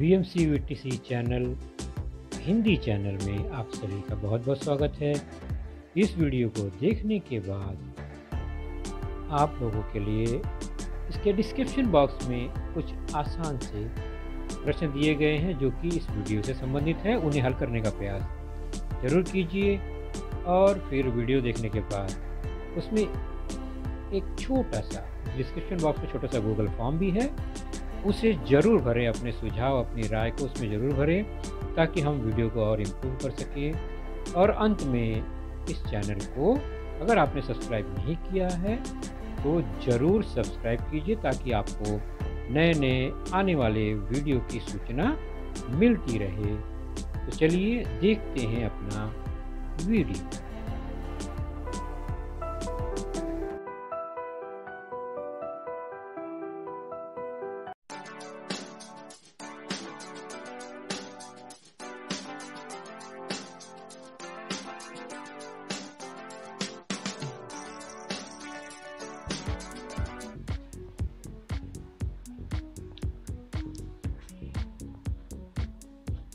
BMCVTC channel Hindi channel में आप सभी का बहुत बहुत स्वागत है। इस वीडियो को देखने के बाद आप लोगों के लिए इसके डिस्क्रिप्शन बॉक्स में कुछ आसान से प्रश्न दिए गए हैं जो कि इस वीडियो से संबंधित है। उन्हें हल करने का प्रयास ज़रूर कीजिए और फिर वीडियो देखने के बाद उसमें एक छोटा सा डिस्क्रिप्शन बॉक्स में छोटा सा गूगल फॉर्म भी है, उसे ज़रूर भरें। अपने सुझाव अपनी राय को उसमें ज़रूर भरें ताकि हम वीडियो को और इम्प्रूव कर सकें। और अंत में इस चैनल को अगर आपने सब्सक्राइब नहीं किया है तो ज़रूर सब्सक्राइब कीजिए ताकि आपको नए नए आने वाले वीडियो की सूचना मिलती रहे। तो चलिए देखते हैं अपना वीडियो।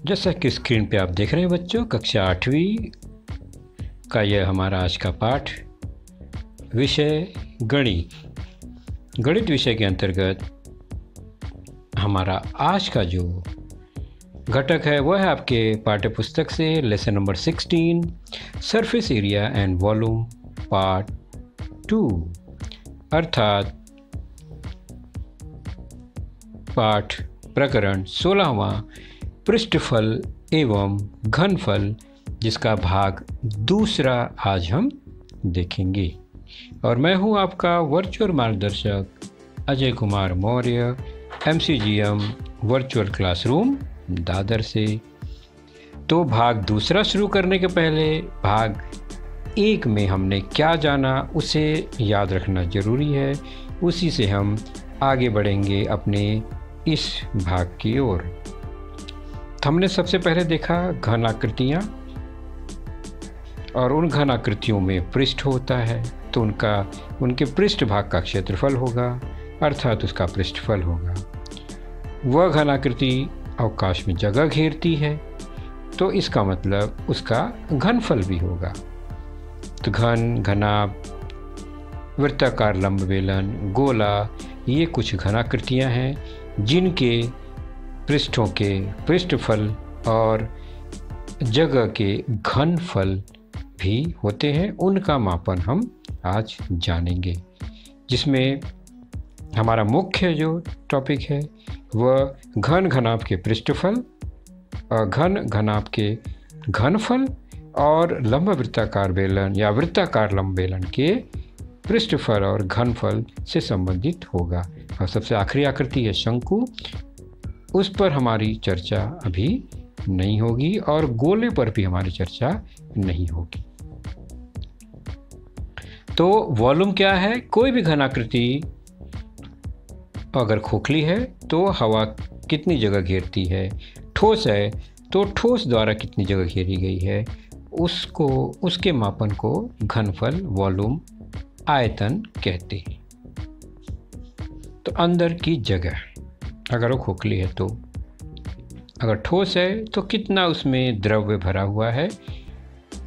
जैसा कि स्क्रीन पे आप देख रहे हैं बच्चों, कक्षा 8वीं का यह हमारा आज का पाठ विषय गणित विषय के अंतर्गत हमारा आज का जो घटक है वह है आपके पाठ्य पुस्तक से lesson number 16 surface area and volume part 2 अर्थात पाठ प्रकरण 16वां पृष्ठफल एवं घनफल, जिसका भाग दूसरा आज हम देखेंगे। और मैं हूं आपका वर्चुअल मार्गदर्शक Ajay Kumar Maurya, MCGM virtual classroom Dadar से। तो भाग दूसरा शुरू करने के पहले भाग 1 में हमने क्या जाना उसे याद रखना ज़रूरी है। उसी से हम आगे बढ़ेंगे अपने इस भाग की ओर। हमने सबसे पहले देखा घन आकृतियाँ, और उन घन आकृतियों में पृष्ठ होता है तो उनके पृष्ठ भाग का क्षेत्रफल होगा अर्थात उसका पृष्ठफल होगा। वह घन आकृति अवकाश में जगह घेरती है तो इसका मतलब उसका घनफल भी होगा। तो घन, घनाभ, वृत्ताकार, लंब बेलन, गोला, ये कुछ घन आकृतियाँ हैं जिनके पृष्ठों के पृष्ठफल और जगह के घनफल भी होते हैं। उनका मापन हम आज जानेंगे, जिसमें हमारा मुख्य जो टॉपिक है वह घन घनाभ के पृष्ठफल और घन घनाभ के घनफल और लंब वृत्ताकार बेलन या वृत्ताकार लंब बेलन के पृष्ठफल और घनफल से संबंधित होगा। और सबसे आखिरी आकृति है शंकु, उस पर हमारी चर्चा अभी नहीं होगी और गोले पर भी हमारी चर्चा नहीं होगी। तो वॉल्यूम क्या है? कोई भी घनाकृति अगर खोखली है तो हवा कितनी जगह घेरती है, ठोस है तो ठोस द्वारा कितनी जगह घेरी गई है, उसके मापन को घनफल, वॉल्यूम, आयतन कहते हैं। तो अंदर की जगह अगर वो खोखली है तो, अगर ठोस है तो कितना उसमें द्रव्य भरा हुआ है,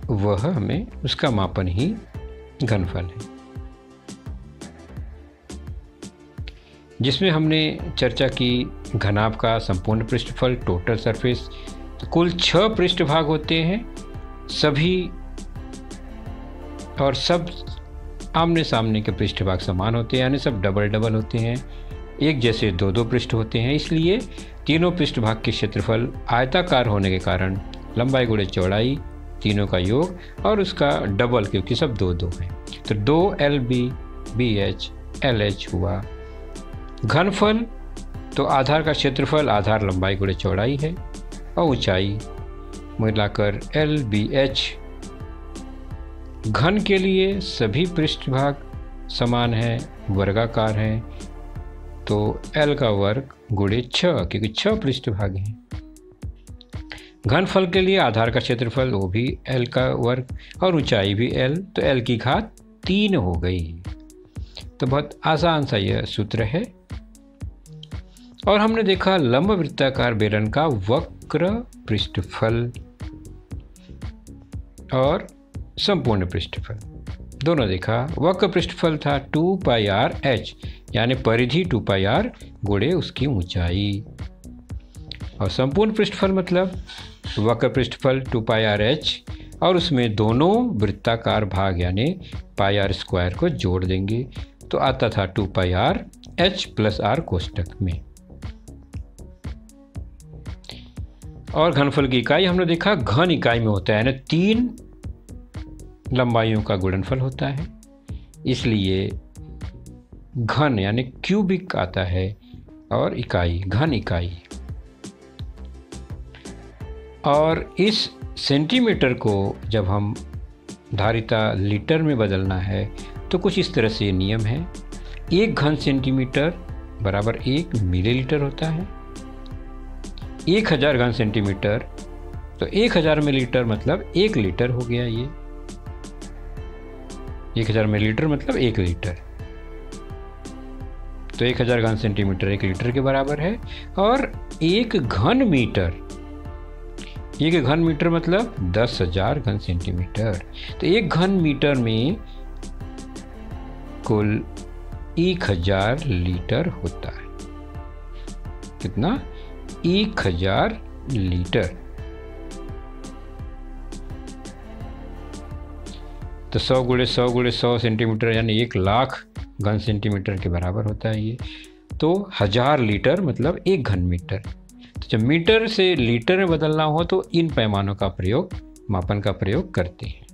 वह हमें उसका मापन ही घनफल है। जिसमें हमने चर्चा की घनाभ का संपूर्ण पृष्ठफल, टोटल सरफेस। कुल 6 पृष्ठभाग होते हैं सभी, और सब आमने सामने के पृष्ठभाग समान होते हैं, यानी सब डबल डबल होते हैं। एक जैसे 2-2 पृष्ठ होते हैं, इसलिए तीनों पृष्ठभाग के क्षेत्रफल आयताकार होने के कारण लंबाई गुणे चौड़ाई तीनों का योग और उसका डबल, क्योंकि सब 2-2 हैं। तो 2LB BH LH हुआ। घनफल तो आधार का क्षेत्रफल आधार लंबाई गुणे चौड़ाई है और ऊंचाई मिलाकर LBH। घन के लिए सभी पृष्ठभाग समान हैं, वर्गाकार हैं, तो L का वर्ग गुणे 6, क्योंकि 6 पृष्ठभाग हैं। घनफल के लिए आधार का क्षेत्रफल वो भी L का वर्ग और ऊंचाई भी L, तो L की घात 3 हो गई। तो बहुत आसान सा यह सूत्र है। और हमने देखा लंब वृत्ताकार बेलन का वक्र पृष्ठफल और संपूर्ण पृष्ठफल दोनों देखा। वक्र पृष्ठफल था 2πr/h, यानी परिधि 2πr गुणे उसकी ऊंचाई, और संपूर्ण पृष्ठफल मतलब वक्र पृष्ठफल 2πr/h और उसमें दोनों वृत्ताकार भाग यानी πr² को जोड़ देंगे तो आता था 2πr/h + r कोष्टक में। और घनफल की इकाई हमने देखा घन इकाई में होता है, यानी 3 लंबाइयों का गुणनफल होता है, इसलिए घन यानी क्यूबिक आता है, और इकाई घन इकाई। और इस सेंटीमीटर को जब हम धारिता लीटर में बदलना है तो कुछ इस तरह से नियम है। 1 घन सेंटीमीटर बराबर 1 मिलीलीटर होता है। 1000 घन सेंटीमीटर तो 1000 मिलीलीटर मतलब 1 लीटर हो गया। ये 1000 मिलीलीटर मतलब 1 लीटर, तो 1000 घन सेंटीमीटर 1 लीटर के बराबर है। और 1 घन मीटर, 1 घन मीटर मतलब 10,000 घन सेंटीमीटर, तो 1 घन मीटर में कुल 1000 लीटर होता है। कितना? 1000 लीटर। तो 100 × 100 × 100 सेंटीमीटर यानी 1,00,000 घन सेंटीमीटर के बराबर होता है ये। तो 1000 लीटर मतलब 1 घन मीटर। तो जब मीटर से लीटर में बदलना हो तो इन पैमानों का प्रयोग, मापन का प्रयोग करते हैं।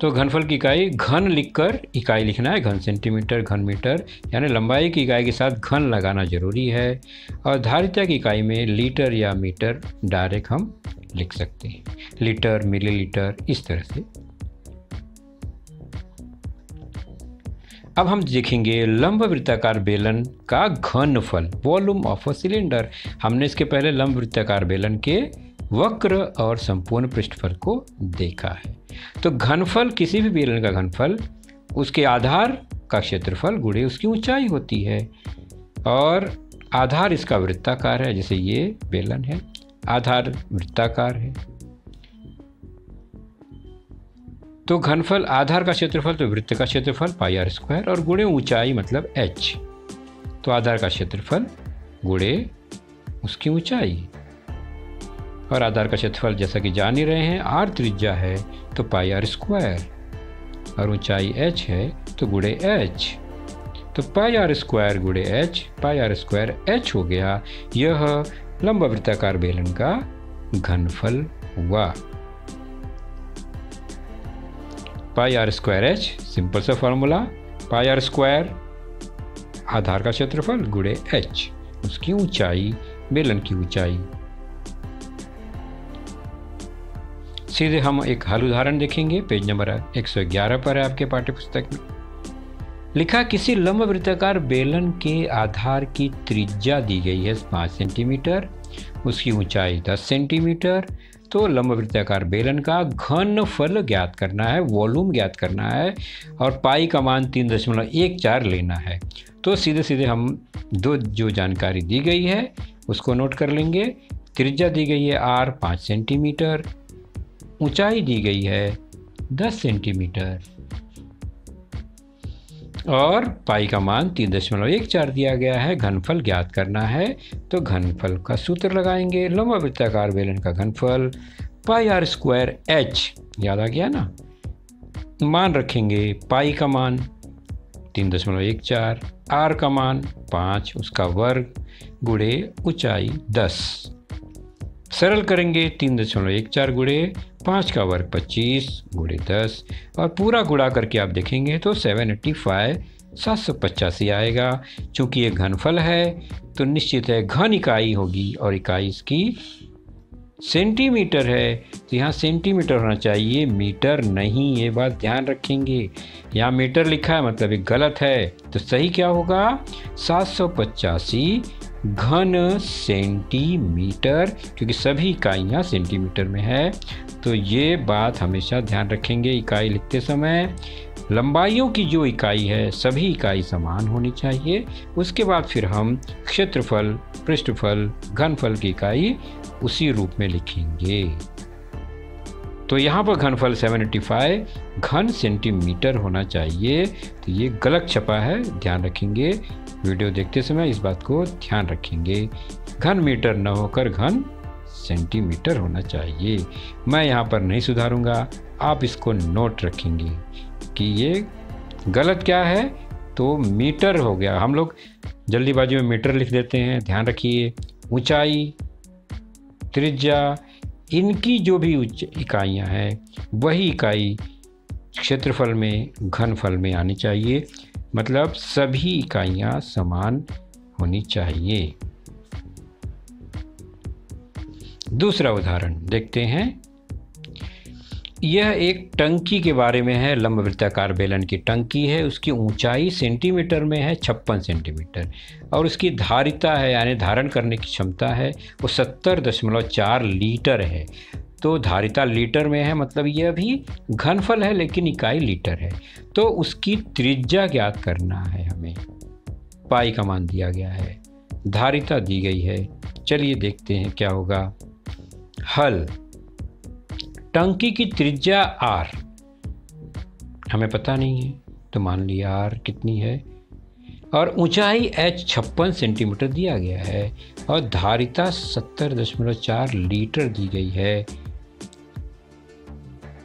तो घनफल की इकाई घन लिखकर इकाई लिखना है, घन सेंटीमीटर, घन मीटर, यानी लंबाई की इकाई के साथ घन लगाना जरूरी है। और धारिता की इकाई में लीटर या मीटर डायरेक्ट हम लिख सकते हैं, लीटर, मिलीलीटर, इस तरह से। अब हम देखेंगे लंब वृत्ताकार बेलन का घनफल, वॉल्यूम ऑफ अ सिलेंडर। हमने इसके पहले लंब वृत्ताकार बेलन के वक्र और संपूर्ण पृष्ठफल को देखा है। तो घनफल, किसी भी बेलन का घनफल उसके आधार का क्षेत्रफल गुणे उसकी ऊंचाई होती है। और आधार इसका वृत्ताकार है, जैसे ये बेलन है, आधार वृत्ताकार है। तो घनफल आधार का क्षेत्रफल तो वृत्त का क्षेत्रफल πr² और गुणे ऊंचाई मतलब h। तो आधार का क्षेत्रफल गुणे उसकी ऊंचाई, और आधार का क्षेत्रफल जैसा कि जान ही रहे हैं, r त्रिज्या है तो πr² और ऊंचाई h है तो गुणे h। तो πr² गुणे h, πr² h हो गया। यह लंब वृत्ताकार बेलन का घनफल हुआ। πr²h सिंपल सा फॉर्मूला, πr² आधार का क्षेत्रफल गुणे h उसकी ऊंचाई, बेलन की ऊंचाई। सीधे हम एक हल उदाहरण देखेंगे, पेज नंबर 111 पर है आपके पाठ्यपुस्तक में। लिखा, किसी लंब वृत्ताकार बेलन के आधार की त्रिज्या दी गई है 5 सेंटीमीटर, उसकी ऊंचाई 10 सेंटीमीटर। तो लंब वृत्ताकार बेलन का घनफल ज्ञात करना है, वॉल्यूम ज्ञात करना है, और पाई का मान 3.14 लेना है। तो सीधे सीधे हम जो जानकारी दी गई है उसको नोट कर लेंगे। त्रिज्या दी गई है r 5 सेंटीमीटर, ऊंचाई दी गई है 10 सेंटीमीटर, और पाई का मान 3.14 दिया गया है। घनफल ज्ञात करना है, तो घनफल का सूत्र लगाएंगे। लंब वृत्ताकार बेलन का घनफल πr²h, याद आ गया ना। मान रखेंगे, पाई का मान 3.14, r का मान 5 उसका वर्ग गुणे ऊंचाई 10। सरल करेंगे, 3.14 गुणे 5 का वर्ग 25 गुणे 10, और पूरा गुणा करके आप देखेंगे तो 785 आएगा। चूँकि ये घनफल है तो निश्चित है घन इकाई होगी, और इकाई इसकी सेंटीमीटर है, तो यहाँ सेंटीमीटर होना चाहिए, मीटर नहीं। ये बात ध्यान रखेंगे, यहाँ मीटर लिखा है मतलब ये गलत है। तो सही क्या होगा? 785 घन सेंटीमीटर, क्योंकि सभी इकाइयाँ सेंटीमीटर में है। तो ये बात हमेशा ध्यान रखेंगे इकाई लिखते समय। लंबाइयों की जो इकाई है सभी इकाई समान होनी चाहिए। उसके बाद फिर हम क्षेत्रफल, पृष्ठफल, घनफल की इकाई उसी रूप में लिखेंगे। तो यहाँ पर घनफल 785 घन सेंटीमीटर होना चाहिए, तो ये गलत छपा है, ध्यान रखेंगे। वीडियो देखते समय इस बात को ध्यान रखेंगे। घन मीटर न होकर घन सेंटीमीटर होना चाहिए। मैं यहाँ पर नहीं सुधारूंगा, आप इसको नोट रखेंगे कि ये गलत क्या है, तो मीटर हो गया। हम लोग जल्दीबाजी में मीटर लिख देते हैं, ध्यान रखिए। ऊंचाई, त्रिज्या, इनकी जो भी इकाइयाँ हैं वही इकाई क्षेत्रफल में, घनफल में आनी चाहिए। मतलब सभी इकाइयाँ समान होनी चाहिए। दूसरा उदाहरण देखते हैं। यह एक टंकी के बारे में है। लंबवृत्ताकार बेलन की टंकी है, उसकी ऊंचाई सेंटीमीटर में है 56 सेंटीमीटर, और उसकी धारिता है यानी धारण करने की क्षमता है वो 70.4 लीटर है। तो धारिता लीटर में है, मतलब यह भी घनफल है लेकिन इकाई लीटर है। तो उसकी त्रिज्या ज्ञात करना है हमें। पाई का मान दिया गया है, धारिता दी गई है। चलिए देखते हैं क्या होगा। हल, टंकी की त्रिज्या r हमें पता नहीं है, तो मान लिया r कितनी है, और ऊंचाई h 56 सेंटीमीटर दिया गया है, और धारिता 70.4 लीटर दी गई है।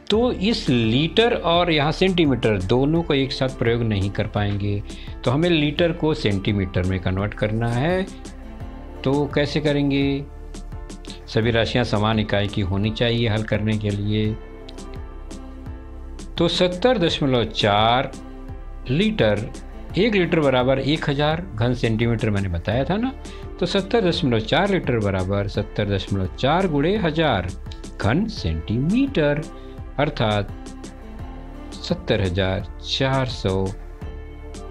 तो इस लीटर और यहाँ सेंटीमीटर दोनों को एक साथ प्रयोग नहीं कर पाएंगे, तो हमें लीटर को सेंटीमीटर में कन्वर्ट करना है। तो कैसे करेंगे? सभी राशियां समान इकाई की होनी चाहिए हल करने के लिए। तो 70.4 लीटर, 1 लीटर बराबर 1000 घन सेंटीमीटर मैंने बताया था ना। तो 70.4 लीटर बराबर 70.4 गुणे 1000 घन सेंटीमीटर, अर्थात 70,400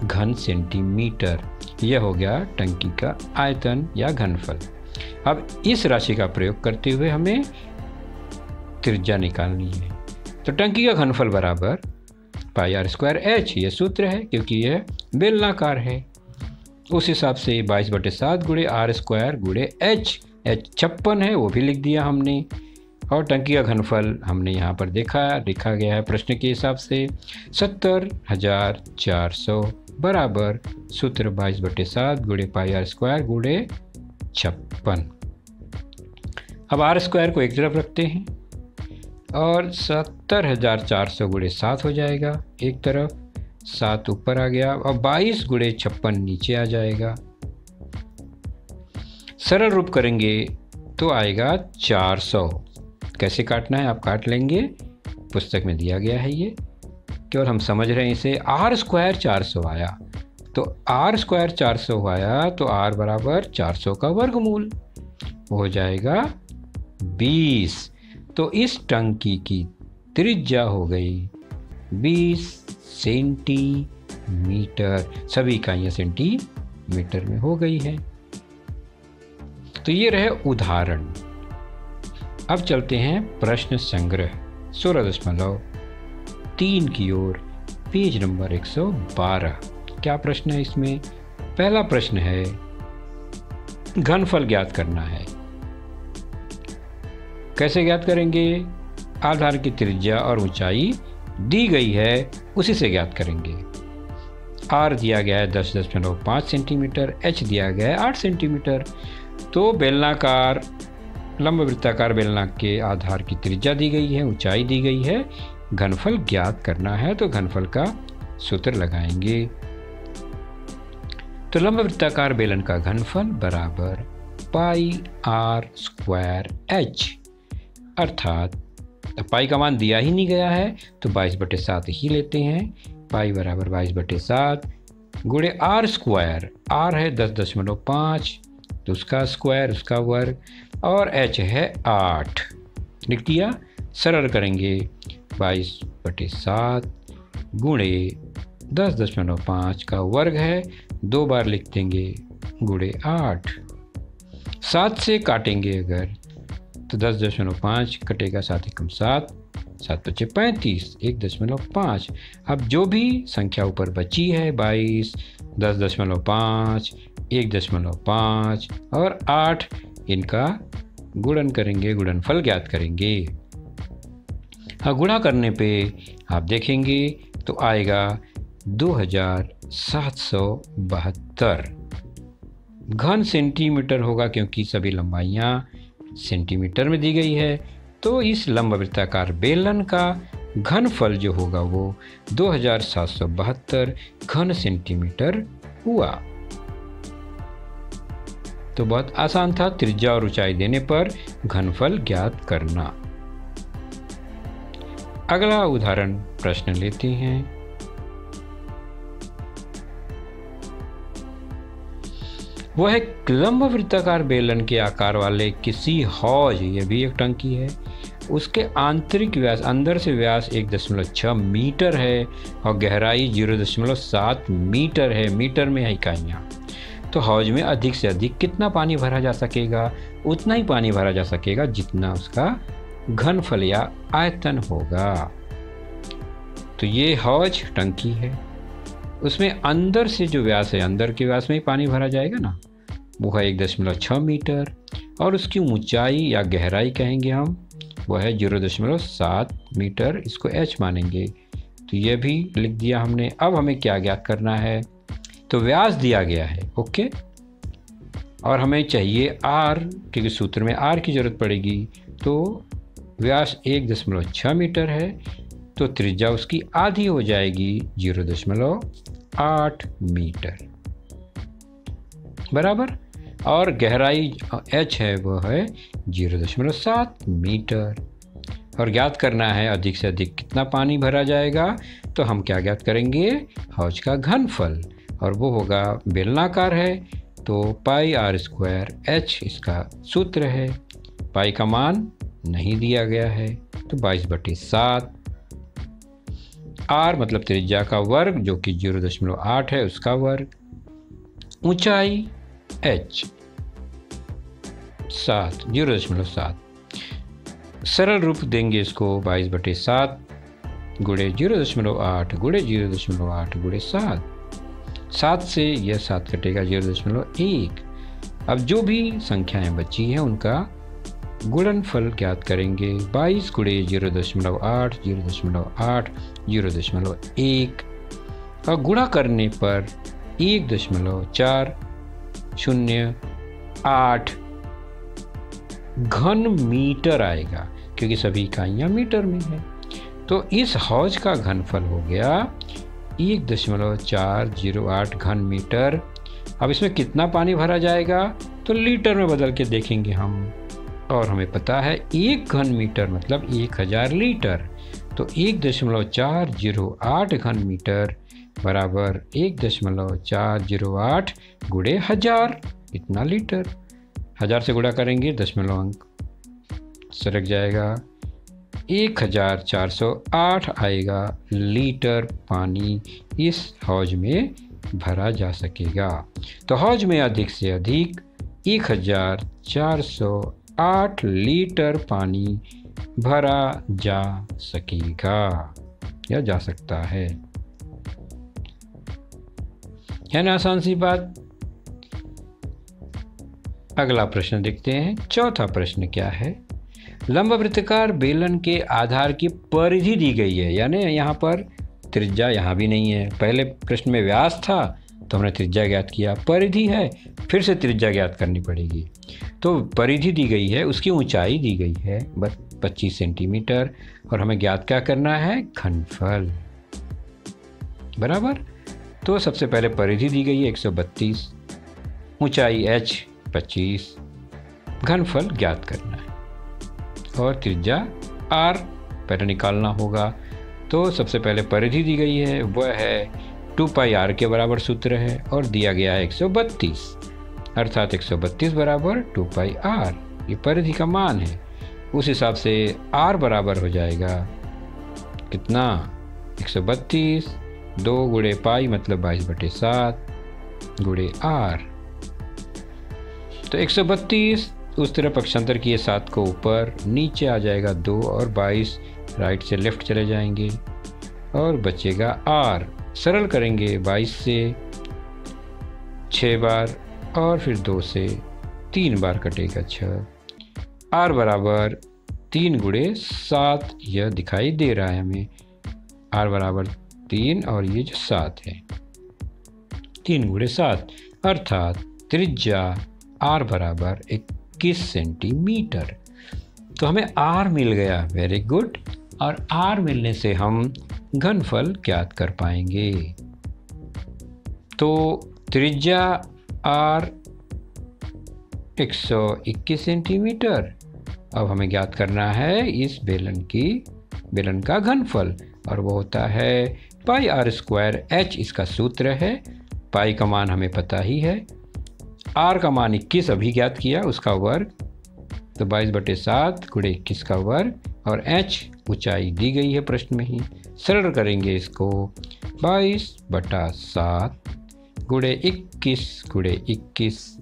घन सेंटीमीटर। यह हो गया टंकी का आयतन या घनफल। अब इस राशि का प्रयोग करते हुए हमें त्रिज्या निकालनी है। तो टंकी का घनफल बराबर पाई r स्क्वायर h, ये सूत्र है क्योंकि यह बेलनाकार है। उस हिसाब से 22/7 गुणे r स्क्वायर गुणे h 56 है, वो भी लिख दिया हमने। और टंकी का घनफल हमने यहाँ पर लिखा गया है प्रश्न के हिसाब से 70,400 बराबर सूत्र 22/7 गुणे पाई r स्क्वायर गुणे 56। अब r स्क्वायर को एक तरफ रखते हैं और 70,400 गुणे 7 हो जाएगा एक तरफ, 7 ऊपर आ गया, और 22 गुणे 56 नीचे आ जाएगा। सरल रूप करेंगे तो आएगा 400। कैसे काटना है आप काट लेंगे, पुस्तक में दिया गया है ये, केवल हम समझ रहे हैं इसे। r स्क्वायर 400 आया, तो r स्क्वायर 400 आया तो r बराबर 400 का वर्गमूल हो जाएगा 20। तो इस टंकी की त्रिज्या हो गई 20 सेंटीमीटर। सभी इकाइयाँ सेंटीमीटर में हो गई है। तो ये रहे उदाहरण। अब चलते हैं प्रश्न संग्रह 16.3 की ओर, पेज नंबर 112। क्या प्रश्न है इसमें? पहला प्रश्न है घनफल ज्ञात करना है। कैसे ज्ञात करेंगे? आधार की त्रिज्या और ऊंचाई दी गई है, उसी से ज्ञात करेंगे। r दिया गया है 10.5 सेंटीमीटर, h दिया गया है 8 सेंटीमीटर। तो बेलनाकार लंबवृत्ताकार बेलनाक के आधार की त्रिज्या दी गई है, ऊंचाई दी गई है, घनफल ज्ञात करना है, तो घनफल का सूत्र लगाएंगे। तो लंबवृत्ताकार बेलन का घनफल बराबर पाई r स्क्वायर h, अर्थात पाई का मान दिया ही नहीं गया है तो 22/7 ही लेते हैं। पाई बराबर 22/7 गुणे r स्क्वायर, r है 10.5 तो उसका स्क्वायर, उसका वर्ग, और h है 8, लिख दिया। सरल करेंगे 22/7 गुणे 10.5 का वर्ग है, 2 बार लिख देंगे गुणे 8। 7 से काटेंगे अगर तो 10.5 कटेगा 7 एकम 7, 7 × 5 = 35, 1.5। अब जो भी संख्या ऊपर बची है 22, 10.5, 1.5 और 8, इनका गुणन करेंगे, गुणनफल ज्ञात करेंगे। हाँ, गुणा करने पे आप देखेंगे तो आएगा 2772 घन सेंटीमीटर होगा, क्योंकि सभी लंबाइयाँ सेंटीमीटर में दी गई है। तो इस लंबवृत्ताकार बेलन का घनफल जो होगा वो 2772 घन सेंटीमीटर हुआ। तो बहुत आसान था त्रिज्या और ऊंचाई देने पर घनफल ज्ञात करना। अगला उदाहरण प्रश्न लेते हैं। वह एक लंबवृत्ताकार बेलन के आकार वाले किसी हौज, यह भी एक टंकी है, उसके आंतरिक व्यास, अंदर से व्यास 1.6 मीटर है और गहराई 0.7 मीटर है। मीटर में है इकाइयाँ। तो हौज में अधिक से अधिक कितना पानी भरा जा सकेगा? उतना ही पानी भरा जा सकेगा जितना उसका घनफल या आयतन होगा। तो ये हौज टंकी है, उसमें अंदर से जो व्यास है, अंदर के व्यास में ही पानी भरा जाएगा ना, वो है 1.6 मीटर और उसकी ऊंचाई या गहराई कहेंगे हम, वो है 0.7 मीटर, इसको h मानेंगे। तो ये भी लिख दिया हमने। अब हमें क्या ज्ञात करना है? तो व्यास दिया गया है, ओके, और हमें चाहिए r, क्योंकि सूत्र में r की जरूरत पड़ेगी। तो व्यास 1.6 मीटर है, तो त्रिज्या उसकी आधी हो जाएगी 0.8 मीटर बराबर, और गहराई h है वो है 0.7 मीटर। और ज्ञात करना है अधिक से अधिक कितना पानी भरा जाएगा। तो हम क्या ज्ञात करेंगे? हौज का घनफल, और वो होगा बेलनाकार है, तो πr² h इसका सूत्र है। पाई का मान नहीं दिया गया है, तो 22/7। r मतलब त्रिज्या का वर्ग, जो कि 0.8 है, उसका वर्ग। ऊंचाई h 0.7। सरल रूप देंगे इसको 22/7 गुणे 0.8 गुणे 0.8 गुणे 7। 7 से यह 7 कटेगा 0.1। अब जो भी संख्याएं बची हैं उनका गुणनफल ज्ञात करेंगे। 22 गुणे 0.8 0.8 0.1 और गुणा करने पर 1.408 घन मीटर आएगा, क्योंकि सभी इकाइयाँ मीटर में है। तो इस हौज का घनफल हो गया 1.408 घन मीटर। अब इसमें कितना पानी भरा जाएगा? तो लीटर में बदल के देखेंगे हम, और हमें पता है 1 घन मीटर मतलब 1000 लीटर। तो 1.408 घन मीटर बराबर 1.408 गुणे 1000, इतना लीटर। 1000 से गुणा करेंगे दशमलव अंक सरक जाएगा, 1408 आएगा लीटर पानी इस हौज में भरा जा सकेगा। तो हौज में अधिक से अधिक 1408 लीटर पानी भरा जा सकेगा या जा सकता है ना? आसान सी बात। अगला प्रश्न देखते हैं। चौथा प्रश्न क्या है? लंबवृत्ताकार बेलन के आधार की परिधि दी गई है, यानी यहाँ पर त्रिज्या यहाँ भी नहीं है। पहले प्रश्न में व्यास था तो हमने त्रिज्या ज्ञात किया, परिधि है फिर से त्रिज्या ज्ञात करनी पड़ेगी। तो परिधि दी गई है, उसकी ऊंचाई दी गई है 25 सेंटीमीटर, और हमें ज्ञात क्या करना है? घनफल बराबर। तो सबसे पहले परिधि दी गई है 132, ऊंचाई h 25, घनफल ज्ञात करना है और त्रिज्या r पहले निकालना होगा। तो सबसे पहले परिधि दी गई है, वह है 2πr के बराबर सूत्र है, और दिया गया है 132, अर्थात 132 बराबर 2πr, ये परिधि का मान है। उस हिसाब से r बराबर हो जाएगा कितना? 132, 2 गुणे पाई मतलब 22/7 गुणे r। तो 132 उस तरफ पक्षांतर किए 7 को ऊपर, नीचे आ जाएगा 2 और 22 राइट से लेफ़्ट चले जाएंगे और बचेगा आर। सरल करेंगे 22 से 6 बार और फिर 2 से 3 बार कटेगा 6। आर बराबर 3 गुणे 7 यह दिखाई दे रहा है हमें। आर बराबर 3 और ये जो 7 है 3 गुणे 7 अर्थात त्रिज्या आर बराबर 21 सेंटीमीटर। तो हमें आर मिल गया, वेरी गुड। और आर मिलने से हम घनफल ज्ञात कर पाएंगे। तो त्रिज्या आर 121 सेंटीमीटर। अब हमें ज्ञात करना है इस बेलन का घनफल और वो होता है पाई आर स्क्वायर एच, इसका सूत्र है। पाई का मान हमें पता ही है, आर का मान 21 अभी ज्ञात किया, उसका वर्ग, तो 22/7 गुणे 21 का वर्ग और एच ऊंचाई दी गई है प्रश्न में ही। सरल करेंगे इसको 22/7 गुणे 21 गुणे 21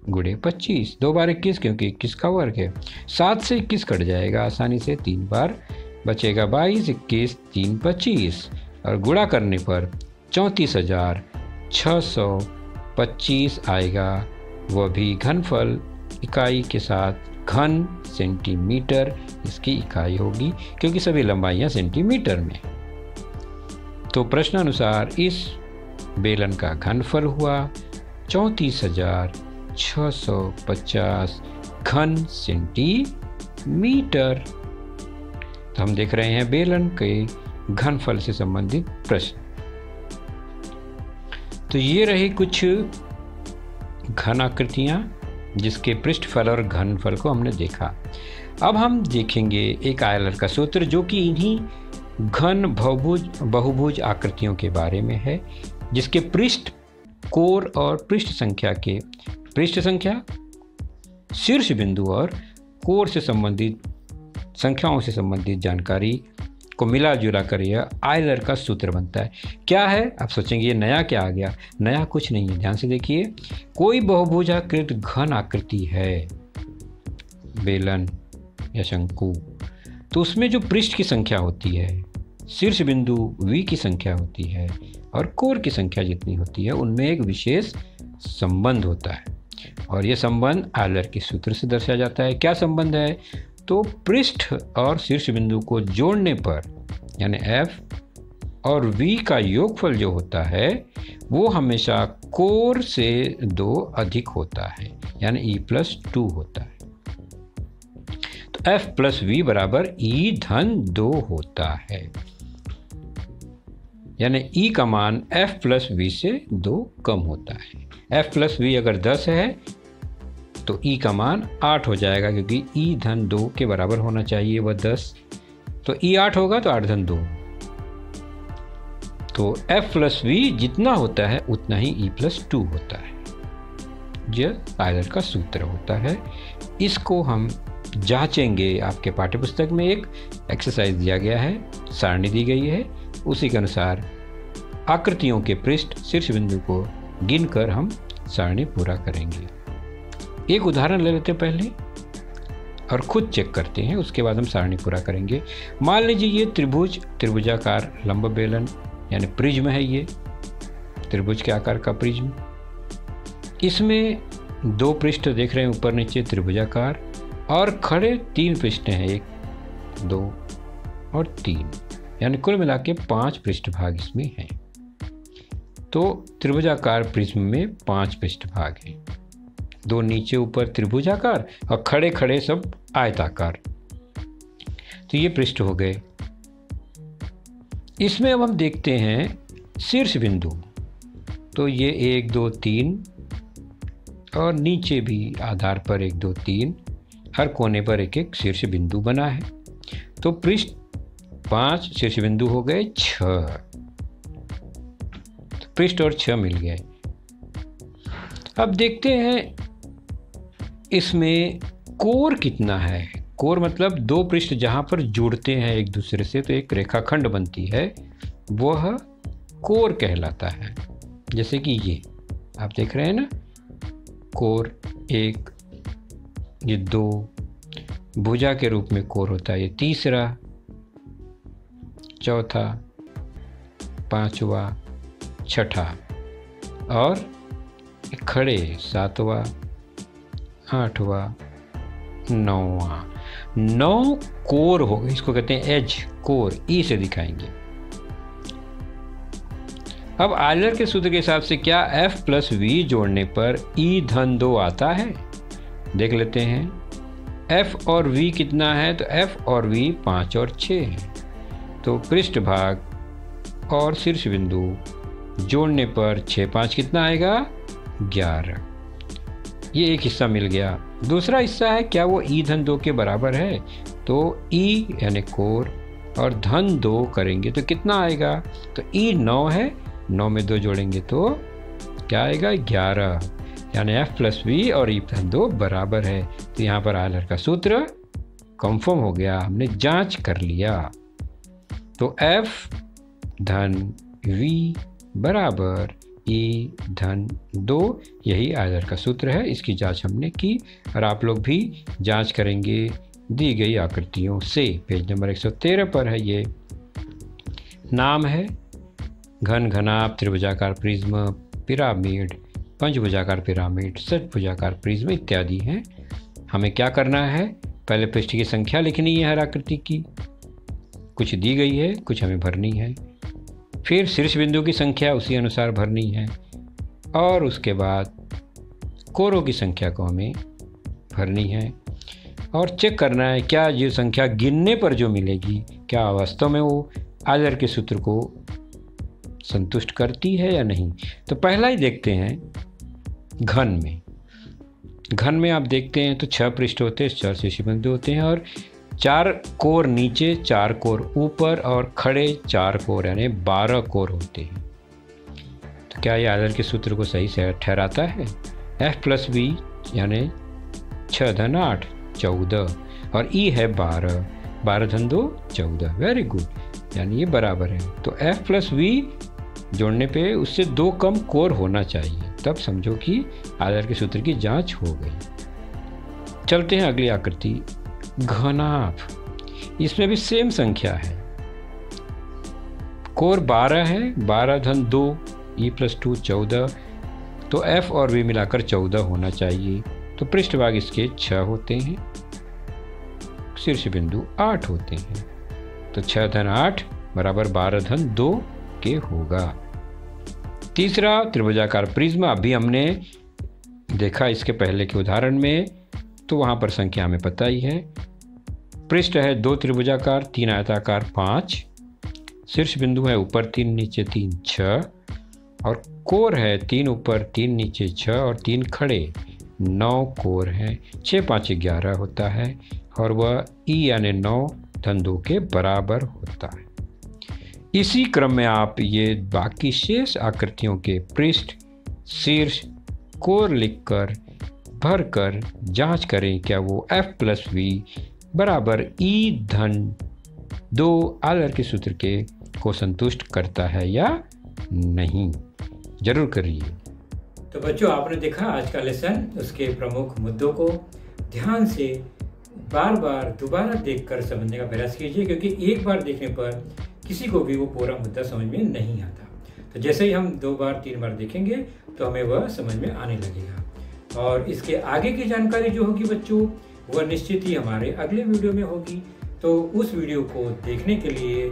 गुणे 25, 2 बार 21 क्योंकि 21 का वर्ग है। 7 से 21 कट जाएगा आसानी से, 3 बार बचेगा 22, 21, 3, 25 और गुणा करने पर 34,625 आएगा। वह भी घनफल इकाई के साथ घन सेंटीमीटर इसकी इकाई होगी क्योंकि सभी लंबाइयाँ सेंटीमीटर में। तो प्रश्नानुसार इस बेलन का घनफल हुआ 34,650 घन सेंटीमीटर। तो हम देख रहे हैं बेलन के घनफल से संबंधित प्रश्न। तो ये रही कुछ घन आकृतियाँ जिसके पृष्ठफल और घनफल को हमने देखा। अब हम देखेंगे एक आयलर का सूत्र जो कि इन्हीं घन बहुभुज आकृतियों के बारे में है, जिसके पृष्ठ, कोर और पृष्ठ संख्या, शीर्ष बिंदु और कोर से संबंधित संख्याओं से संबंधित जानकारी को मिला जुला कर यह आयलर का सूत्र बनता है। क्या है? आप सोचेंगे ये नया क्या आ गया? नया कुछ नहीं है, ध्यान से देखिए। कोई बहुभुजाकृत घन आकृति है, बेलन या शंकु, तो उसमें जो पृष्ठ की संख्या होती है, शीर्ष बिंदु V की संख्या होती है और कोर की संख्या जितनी होती है, उनमें एक विशेष संबंध होता है और यह संबंध आयलर के सूत्र से दर्शाया जाता है। क्या संबंध है? तो पृष्ठ और शीर्ष बिंदु को जोड़ने पर यानी F और V का योगफल जो होता है वो हमेशा कोर से 2 अधिक होता है यानी E+2 होता है। तो F + V बराबर E-2 होता है, यानी E का मान F + V से 2 कम होता है। F + V अगर 10 है तो E का मान 8 हो जाएगा क्योंकि E-2 के बराबर होना चाहिए वह 10, तो E 8 होगा तो 8-2, तो F + V जितना होता है उतना ही E+2 होता है। यह आयलर का सूत्र होता है। इसको हम जांचेंगे। आपके पाठ्यपुस्तक में एक एक्सरसाइज दिया गया है, सारणी दी गई है, उसी के अनुसार आकृतियों के पृष्ठ शीर्ष बिंदु को गिनकर हम सारणी पूरा करेंगे। एक उदाहरण ले लेते हैं पहले और खुद चेक करते हैं, उसके बाद हम सारणी पूरा करेंगे। मान लीजिए ये त्रिभुजाकार लंब बेलन यानी प्रिज्म है, ये त्रिभुज के आकार का प्रिज्म। इसमें 2 पृष्ठ देख रहे हैं ऊपर नीचे त्रिभुजाकार और खड़े 3 पृष्ठ हैं, 1, 2 और 3, यानी कुल मिला के 5 पृष्ठभाग इसमें हैं। तो त्रिभुजाकार प्रिज्म में 5 पृष्ठभाग हैं, 2 नीचे ऊपर त्रिभुजाकार और खड़े खड़े सब आयताकार। तो ये पृष्ठ हो गए। इसमें अब हम देखते हैं शीर्ष बिंदु, तो ये 1, 2, 3 और नीचे भी आधार पर 1, 2, 3, हर कोने पर एक एक शीर्ष बिंदु बना है। तो पृष्ठ 5 शीर्ष बिंदु हो गए 6, तो पृष्ठ और 6 मिल गए। अब देखते हैं इसमें कोर कितना है। कोर मतलब 2 पृष्ठ जहाँ पर जुड़ते हैं एक दूसरे से तो एक रेखाखंड बनती है, वह कोर कहलाता है। जैसे कि ये आप देख रहे हैं ना, कोर 1, ये 2 भुजा के रूप में कोर होता है, ये तीसरा चौथा, पांचवा, छठा और खड़े सातवां, आठवां, नौवां। 9 कोर हो गए, इसको कहते हैं एज कोर, ई से दिखाएंगे। अब आयलर के सूत्र के हिसाब से क्या f प्लस वी जोड़ने पर e धन 2 आता है? देख लेते हैं। f और v कितना है? तो f और v 5 और 6 है। तो पृष्ठभाग और शीर्ष बिंदु जोड़ने पर 6 5 कितना आएगा? 11। ये एक हिस्सा मिल गया। दूसरा हिस्सा है क्या वो e धन 2 के बराबर है? तो e यानी कोर और धन 2 करेंगे तो कितना आएगा? तो e 9 है, 9 में 2 जोड़ेंगे तो क्या आएगा? 11। यानी f प्लस वी और e धन 2 बराबर है। तो यहाँ पर आयलर का सूत्र कंफर्म हो गया, हमने जांच कर लिया। तो f धन v बराबर e धन 2, यही आयलर का सूत्र है। इसकी जांच हमने की और आप लोग भी जांच करेंगे दी गई आकृतियों से। पेज नंबर 113 पर है। ये नाम है घन, घनाभ, त्रिभुजाकार प्रिज्म, पिरामिड, पंचभुजाकार पिरामिड, षटभुजाकार प्रिज्म इत्यादि हैं। हमें क्या करना है? पहले पृष्ठ की संख्या लिखनी है हर आकृति की, कुछ दी गई है, कुछ हमें भरनी है। फिर शीर्ष बिंदु की संख्या उसी अनुसार भरनी है और उसके बाद कोरों की संख्या को हमें भरनी है और चेक करना है क्या ये संख्या गिनने पर जो मिलेगी क्या वास्तव में वो आयलर के सूत्र को संतुष्ट करती है या नहीं। तो पहला ही देखते हैं घन में। घन में आप देखते हैं तो 6 पृष्ठ होते हैं, 4 शीर्ष बिंदु होते हैं और 4 कोर नीचे, 4 कोर ऊपर और खड़े 4 कोर यानी 12 कोर होते हैं। तो क्या ये आयलर के सूत्र को सही से ठहराता है? f प्लस वी यानी 6 धन 8 14 और e है 12, 12 धन 2 14। वेरी गुड, यानी ये बराबर है। तो f प्लस वी जोड़ने पे उससे 2 कम कोर होना चाहिए, तब समझो कि आयलर के सूत्र की जांच हो गई। चलते हैं अगली आकृति घनाभ। इसमें भी सेम संख्या है, कोर 12 है, 12 धन 2 e प्लस 2 14। तो f और v मिलाकर 14 होना चाहिए। तो पृष्ठभाग इसके 6 होते हैं, शीर्ष बिंदु 8 होते हैं। तो 6 धन 8 बराबर 12 धन 2 के होगा। तीसरा त्रिभुजाकार प्रिज्म, अभी हमने देखा इसके पहले के उदाहरण में, तो वहाँ पर संख्या हमें पता ही है। पृष्ठ है 2 त्रिभुजाकार, 3 आयताकार 5, शीर्ष बिंदु है ऊपर 3 नीचे 3 6 और कोर है 3 ऊपर 3 नीचे 6 और 3 खड़े 9 कोर हैं। 6 5 11 होता है और वह e यानी 9 धन 2 के बराबर होता है। इसी क्रम में आप ये बाकी शेष आकृतियों के पृष्ठ, शीर्ष, कोर लिखकर भरकर जांच करें क्या वो f प्लस वी बराबर e धन 2 आयलर के सूत्र के को संतुष्ट करता है या नहीं। जरूर करिए। तो बच्चों, आपने देखा आज का लेसन, उसके प्रमुख मुद्दों को ध्यान से बार बार दोबारा देखकर समझने का प्रयास कीजिए, क्योंकि एक बार देखने पर किसी को भी वो पूरा मुद्दा समझ में नहीं आता। तो जैसे ही हम 2 बार 3 बार देखेंगे तो हमें वह समझ में आने लगेगा। और इसके आगे की जानकारी जो होगी बच्चों, वह निश्चित ही हमारे अगले वीडियो में होगी। तो उस वीडियो को देखने के लिए,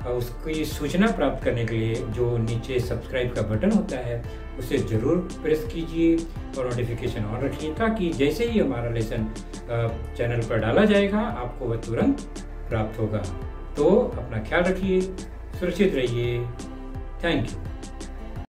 उसकी सूचना प्राप्त करने के लिए जो नीचे सब्सक्राइब का बटन होता है उसे ज़रूर प्रेस कीजिए और नोटिफिकेशन ऑन रखिए, ताकि जैसे ही हमारा लेसन चैनल पर डाला जाएगा आपको वह तुरंत प्राप्त होगा। तो अपना ख्याल रखिए, सुरक्षित रहिए। Thank you.